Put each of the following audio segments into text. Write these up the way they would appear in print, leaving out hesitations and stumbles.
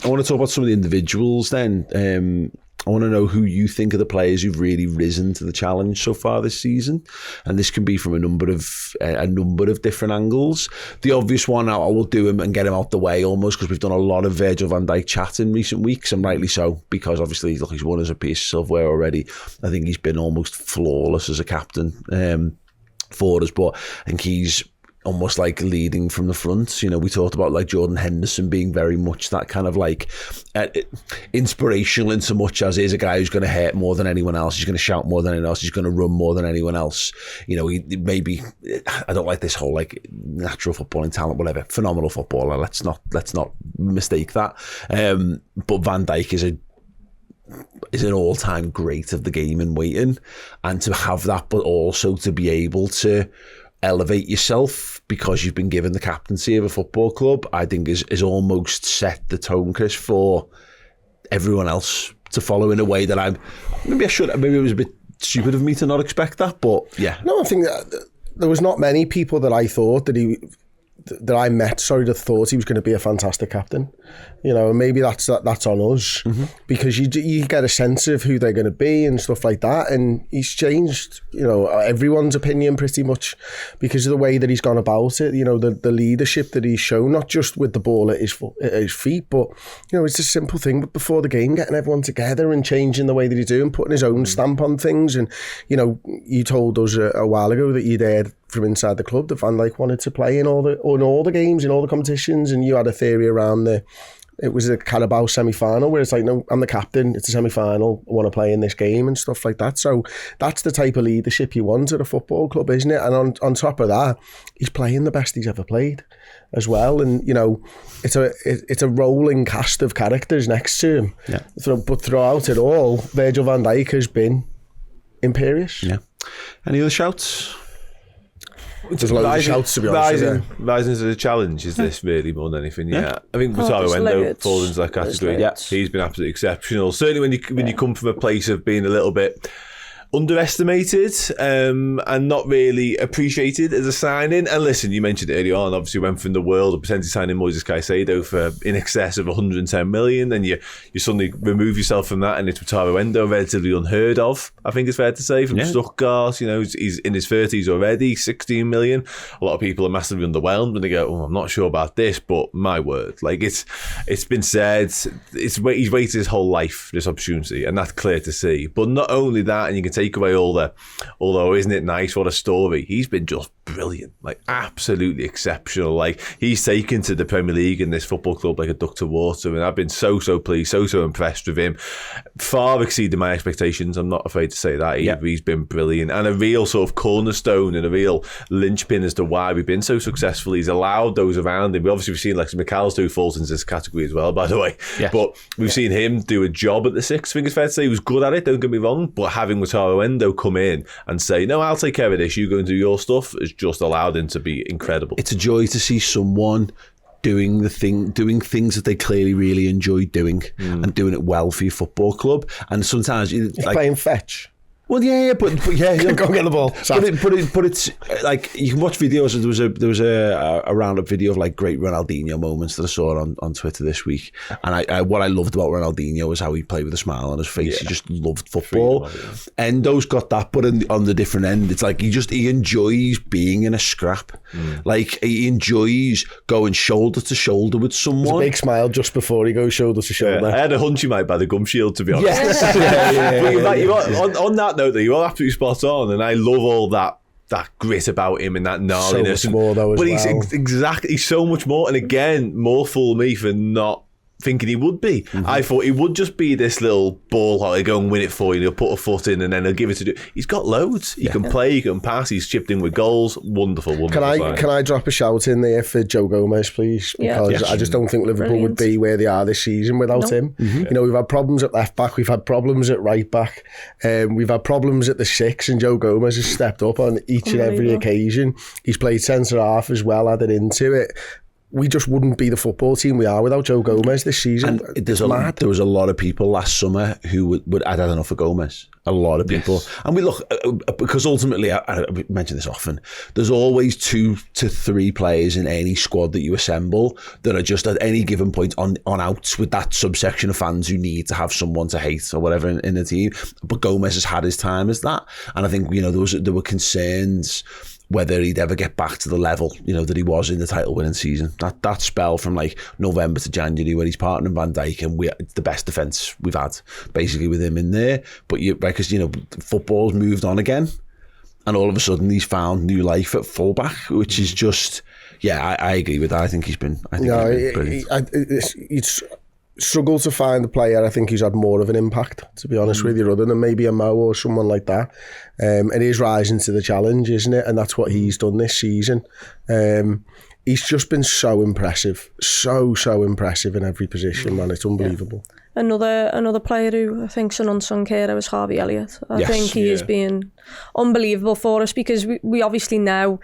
I want to talk about some of the individuals then. I want to know who you think are the players who've really risen to the challenge so far this season, and this can be from a number of different angles. The obvious one, I will do him and get him out the way almost, because we've done a lot of Virgil van Dijk chat in recent weeks, and rightly so, because obviously look, he's won us a piece of silverware already. I think he's been almost flawless as a captain for us, but I think he's almost like leading from the front. You know, we talked about like Jordan Henderson being very much that kind of like inspirational in so much as he's a guy who's going to hurt more than anyone else. He's going to shout more than anyone else. He's going to run more than anyone else. You know, he maybe, I don't like this whole like natural footballing talent, whatever. Phenomenal footballer. Let's not mistake that. But Van Dijk is an all-time great of the game in waiting, and to have that, but also to be able to elevate yourself because you've been given the captaincy of a football club, I think is almost set the tone, Chris, for everyone else to follow in a way that maybe it was a bit stupid of me to not expect that, but yeah. No, I think that there was not many people that I thought that I met that thought he was going to be a fantastic captain, you know, and maybe that's on us, because you get a sense of who they're going to be and stuff like that, and he's changed, you know, everyone's opinion pretty much because of the way that he's gone about it, you know, the leadership that he's shown, not just with the ball at his feet, but, you know, it's a simple thing, but before the game, getting everyone together and changing the way that he's doing, putting his own stamp on things. And, you know, you told us a while ago that you'd heard from inside the club that Van Dijk wanted to play in all the games, in all the competitions, and you had a theory around it was a Carabao semi-final where it's like, no, I'm the captain, it's a semi-final, I want to play in this game and stuff like that. So that's the type of leadership you want at a football club, isn't it? And on top of that, he's playing the best he's ever played as well. And, you know, it's a rolling cast of characters next to him. Yeah. But throughout it all, Virgil van Dijk has been imperious. Yeah. Any other shouts? There's loads of shouts, to be honest. Rising to the challenge is this really more than anything. Yeah, I think Wataru Endo falls into that category. Yeah, he's been absolutely exceptional. Certainly when you come from a place of being a little bit underestimated and not really appreciated as a signing. And listen, you mentioned it earlier on, obviously went from the world of potentially signing Moises Caicedo for in excess of 110 million, then you suddenly remove yourself from that and it's Wataru Endo, relatively unheard of, I think it's fair to say, from Stuttgart. You know, he's in his 30s already, 16 million. A lot of people are massively underwhelmed when they go, I'm not sure about this, but my word, like it's been said, he's waited his whole life for this opportunity, and that's clear to see. But not only that, and you can take away although isn't it nice, what a story, he's been just brilliant, like absolutely exceptional. Like he's taken to the Premier League in this football club like a duck to water, and I've been so pleased, so impressed with him. Far exceeded my expectations, I'm not afraid to say that. He's been brilliant, and a real sort of cornerstone and a real linchpin as to why we've been so successful. He's allowed those around him. We've seen Lex McAllister, who falls into this category as well, by the way. But we've seen him do a job at the six. I think it's fair to say he was good at it, don't get me wrong, but having Wataru Endo come in and say, no, I'll take care of this, you go and do your stuff, has just allowed him to be incredible. It's a joy to see someone doing things that they clearly really enjoy doing and doing it well for your football club. And sometimes like playing fetch. Well, but go get the ball. But it's like you can watch videos. There was a roundup video of like great Ronaldinho moments that I saw on Twitter this week, and what I loved about Ronaldinho was how he played with a smile on his face. He just loved football. Endo's got that, but on the different end, it's like he enjoys being in a scrap. Like he enjoys going shoulder to shoulder with someone. There's a big smile just before he goes shoulder to shoulder. I had a hunch he might buy the gum shield, to be honest. But on that note, though, you are absolutely spot on, and I love all that grit about him and that gnarliness. So much more, though, he's so much more, and again, more fool me for not thinking he would be. I thought he would just be this little ball hog, go and win it for you, he'll put a foot in and then he'll give it to do. He's got loads. He can play, he can pass, he's chipped in with goals. Wonderful. Can I drop a shout in there for Joe Gomez, please? Because I just don't think Liverpool would be where they are this season without him. You know, we've had problems at left back, we've had problems at right back, we've had problems at the six, and Joe Gomez has stepped up on each and every occasion. He's played centre half as well, added into it. we just wouldn't be the football team we are without Joe Gomez this season. And there was a lot of people last summer who would I'd had enough of Gomez. A lot of people. Yes. And we look, because ultimately, I mention this often, there's always 2 to 3 players in any squad that you assemble that are just at any given point on outs with that subsection of fans who need to have someone to hate or whatever in the team. But Gomez has had his time as that. And I think, there were concerns whether he'd ever get back to the level, that he was in the title-winning season. That spell from like November to January when he's partnering Van Dijk, and it's the best defence we've had, basically, with him in there. But because football's moved on again, and all of a sudden he's found new life at fullback, which is just, I agree with that. I think he's been brilliant. It's struggled to find a player I think who's had more of an impact, to be honest with you, other than maybe a Mo or someone like that. It is rising to the challenge, isn't it? And that's what he's done this season. He's just been so impressive, so impressive in every position, man. It's unbelievable. Yeah. Another player who I think's an unsung hero is Harvey Elliott. I think he has been unbelievable for us, because we obviously know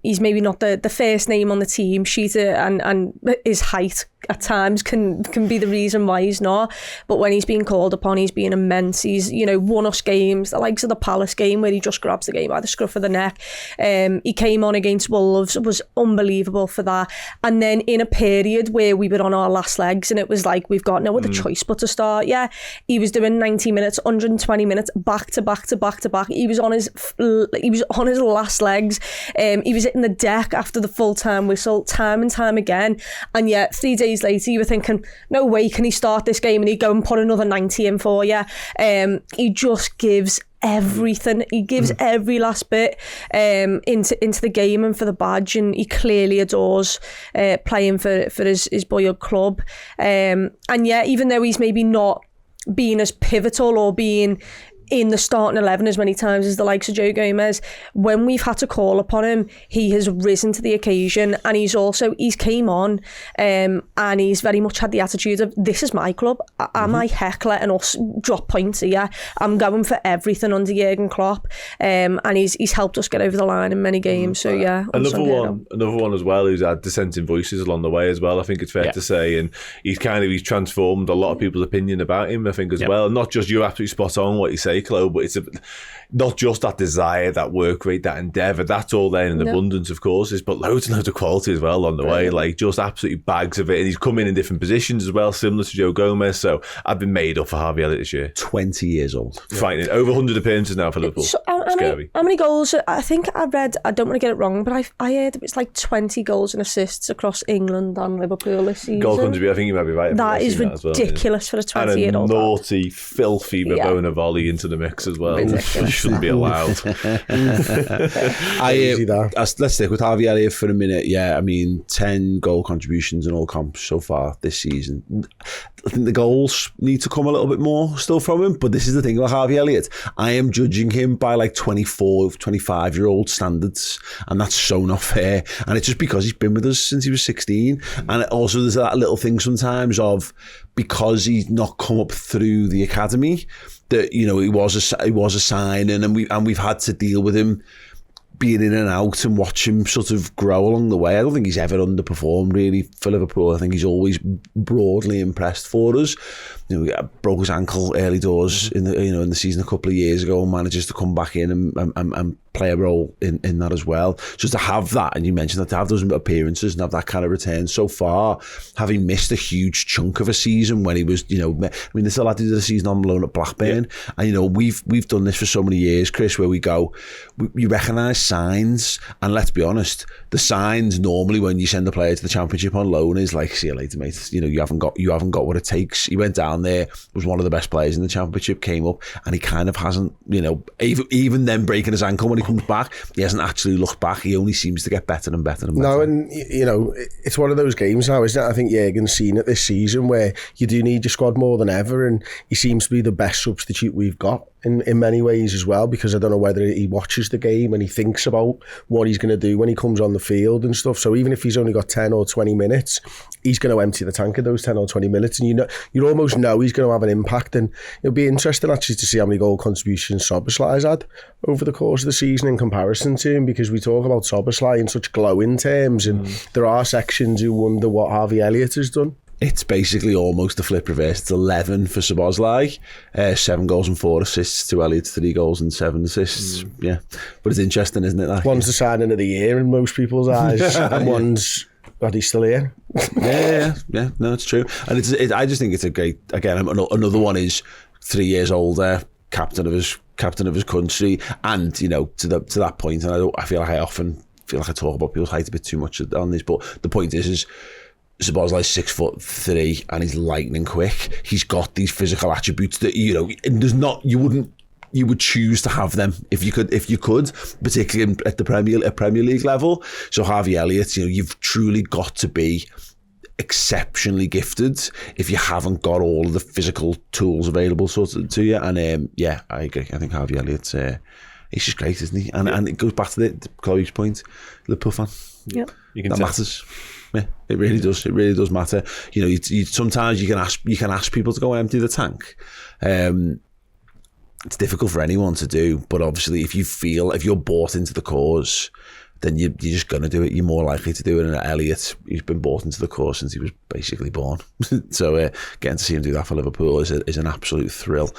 he's maybe not the first name on the team sheet, and his height at times can be the reason why he's not. But when he's been called upon, he's been immense. He's won us games, the likes of the Palace game where he just grabs the game by the scruff of the neck. He came on against Wolves, was unbelievable for that. And then in a period where we were on our last legs and it was like we've got no other choice but to start, he was doing 90 minutes, 120 minutes, back to back to back to back. He was on his last legs. He was hitting the deck after the full-time whistle time and time again. And yet 3 days later you were thinking, no way can he start this game, and he'd go and put another 90 in for you. He just gives everything. He gives every last bit into the game and for the badge, and he clearly adores playing for his boyhood club. And even though he's maybe not being as pivotal or being in the starting 11 as many times as the likes of Joe Gomez, when we've had to call upon him, he has risen to the occasion. And he's came on and he's very much had the attitude of, this is my club. Am I heck letting us drop points here? I'm going for everything under Jurgen Klopp. And he's helped us get over the line in many games. So another one as well who's had dissenting voices along the way as well, I think it's fair to say. And he's transformed a lot of people's opinion about him, I think, as well. Not just, you're absolutely spot on what you say, Chloe, but it's not just that desire, that work rate, that endeavour. That's all there in abundance, of course, but loads and loads of quality as well on the way, like just absolutely bags of it. And he's come in different positions as well, similar to Joe Gomez. So I've been made up for Harvey Elliott this year. 20 years old. Fighting over 100 appearances now for Liverpool. How many goals? I think I read, I don't want to get it wrong, but I heard it's like 20 goals and assists across England and Liverpool this season. Goal contributor, I think you might be right. That is ridiculous for a 20-year-old. And a naughty, filthy Rabona volley into the mix as well. Shouldn't be allowed. Let's stick with Harvey Elliott for a minute. 10 goal contributions in all comps so far this season. I think the goals need to come a little bit more still from him, but this is the thing about Harvey Elliott. I am judging him by like 24, 25-year-old standards, and that's so not fair. And it's just because he's been with us since he was 16. And also there's that little thing sometimes of, because he's not come up through the academy, that he was a signing, and we've had to deal with him being in and out and watch him sort of grow along the way. I don't think he's ever underperformed really for Liverpool. I think he's always broadly impressed for us. Broke his ankle early doors in the season a couple of years ago, and manages to come back in and play a role in that as well. Just to have that, and you mentioned that, to have those appearances and have that kind of return so far, having missed a huge chunk of a season when he was, they still had to do the season on loan at Blackburn, and we've done this for so many years, Chris, where we recognise signs, and let's be honest, the signs normally when you send a player to the Championship on loan is like, see you later, mate. You haven't got what it takes. He went down there, was one of the best players in the Championship, came up, and he kind of hasn't, even then breaking his ankle when he comes back, he hasn't actually looked back. He only seems to get better and better and better. No, and it's one of those games now, isn't it? I think Jurgen's seen it this season where you do need your squad more than ever, and he seems to be the best substitute we've got in many ways as well, because I don't know whether he watches the game and he thinks about what he's going to do when he comes on the field and stuff. So even if he's only got 10 or 20 minutes, he's going to empty the tank in those 10 or 20 minutes, and you almost know he's going to have an impact. And it'll be interesting actually to see how many goal contributions Szoboszlai has had over the course of the season in comparison to him, because we talk about Szoboszlai in such glowing terms, and there are sections who wonder what Harvey Elliott has done. It's basically almost the flip reverse. It's 11 for Szoboszlai, 7 goals and 4 assists to Elliott, 3 goals and 7 assists. Yeah, but it's interesting, isn't it? That one's the signing of the year in most people's eyes, and one's, God, he's still here. yeah. No, it's true, and I just think it's a great. Again, another one is 3 years older, captain of his country, and to that point. And I feel like I often talk about people's height a bit too much on this, but the point is Szoboszlai's 6'3" and he's lightning quick. He's got these physical attributes that you would choose to have them if you could, particularly at the Premier League level. So Harvey Elliott, you've truly got to be exceptionally gifted if you haven't got all of the physical tools available to you. And I agree. I think Harvey Elliott, he's just great, isn't he? And it goes back to Chloe's point, Liverpool fan. Yep. That matters. Yeah, it really does. It really does matter. Sometimes you can ask people to go and empty the tank. It's difficult for anyone to do, but obviously if you're bought into the cause, then you're just going to do it. You're more likely to do it. And Elliott, he's been bought into the cause since he was basically born. So getting to see him do that for Liverpool is an absolute thrill.